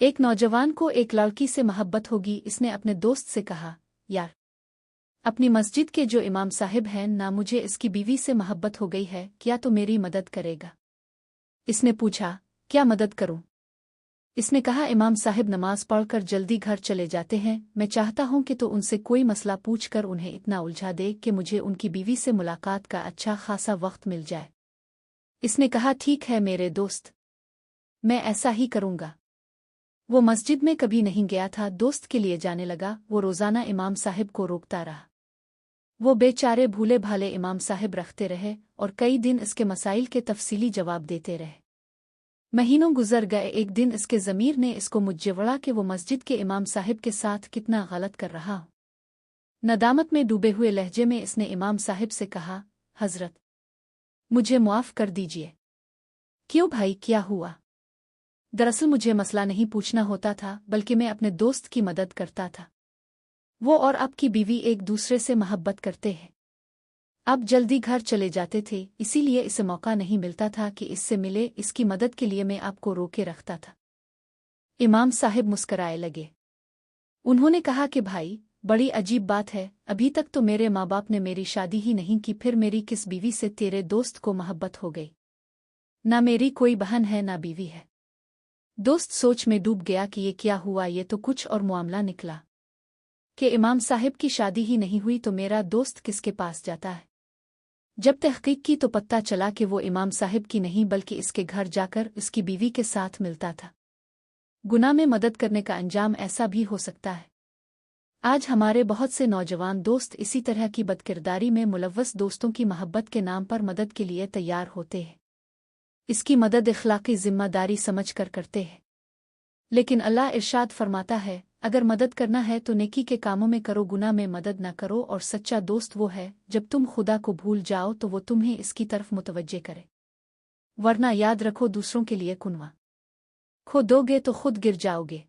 एक नौजवान को एक लड़की से मोहब्बत होगी। इसने अपने दोस्त से कहा, यार, अपनी मस्जिद के जो इमाम साहिब हैं ना, मुझे इसकी बीवी से मोहब्बत हो गई है, क्या तो मेरी मदद करेगा? इसने पूछा, क्या मदद करूं? इसने कहा, इमाम साहिब नमाज पढ़कर जल्दी घर चले जाते हैं। मैं चाहता हूं कि तो उनसे कोई मसला पूछकर उन्हें इतना उलझा दे कि मुझे उनकी बीवी से मुलाकात का अच्छा खासा वक्त मिल जाए। इसने कहा, ठीक है मेरे दोस्त, मैं ऐसा ही करूंगा। वो मस्जिद में कभी नहीं गया था, दोस्त के लिए जाने लगा। वो रोज़ाना इमाम साहिब को रोकता रहा। वो बेचारे भूले भाले इमाम साहिब रखते रहे और कई दिन इसके मसाइल के तफसीली जवाब देते रहे। महीनों गुजर गए। एक दिन इसके ज़मीर ने इसको मुज्जवड़ा कि वो मस्जिद के इमाम साहिब के साथ कितना गलत कर रहा हो। नदामत में डूबे हुए लहजे में इसने इमाम साहिब से कहा, हज़रत, मुझे मुआफ़ कर दीजिए। क्यों भाई, क्या हुआ? दरअसल मुझे मसला नहीं पूछना होता था, बल्कि मैं अपने दोस्त की मदद करता था। वो और आपकी बीवी एक दूसरे से मोहब्बत करते हैं। आप जल्दी घर चले जाते थे, इसीलिए इसे मौका नहीं मिलता था कि इससे मिले। इसकी मदद के लिए मैं आपको रोके रखता था। इमाम साहिब मुस्कराए लगे। उन्होंने कहा कि भाई, बड़ी अजीब बात है, अभी तक तो मेरे माँ बाप ने मेरी शादी ही नहीं की, फिर मेरी किस बीवी से तेरे दोस्त को मोहब्बत हो गई? ना मेरी कोई बहन है ना बीवी है। दोस्त सोच में डूब गया कि ये क्या हुआ। ये तो कुछ और मामला निकला कि इमाम साहिब की शादी ही नहीं हुई तो मेरा दोस्त किसके पास जाता है? जब तहकीक की तो पता चला कि वो इमाम साहिब की नहीं बल्कि इसके घर जाकर इसकी बीवी के साथ मिलता था। गुनाह में मदद करने का अंजाम ऐसा भी हो सकता है। आज हमारे बहुत से नौजवान दोस्त इसी तरह की बदकिरदारी में मुलव्वस दोस्तों की मोहब्बत के नाम पर मदद के लिए तैयार होते हैं। इसकी मदद इखलाकी जिम्मेदारी समझकर करते हैं। लेकिन अल्लाह इरशाद फरमाता है, अगर मदद करना है तो नेकी के कामों में करो, गुनाह में मदद न करो। और सच्चा दोस्त वो है जब तुम खुदा को भूल जाओ तो वो तुम्हें इसकी तरफ मुतवज्जे करे। वरना याद रखो, दूसरों के लिए कुनवा खो दोगे तो खुद गिर जाओगे।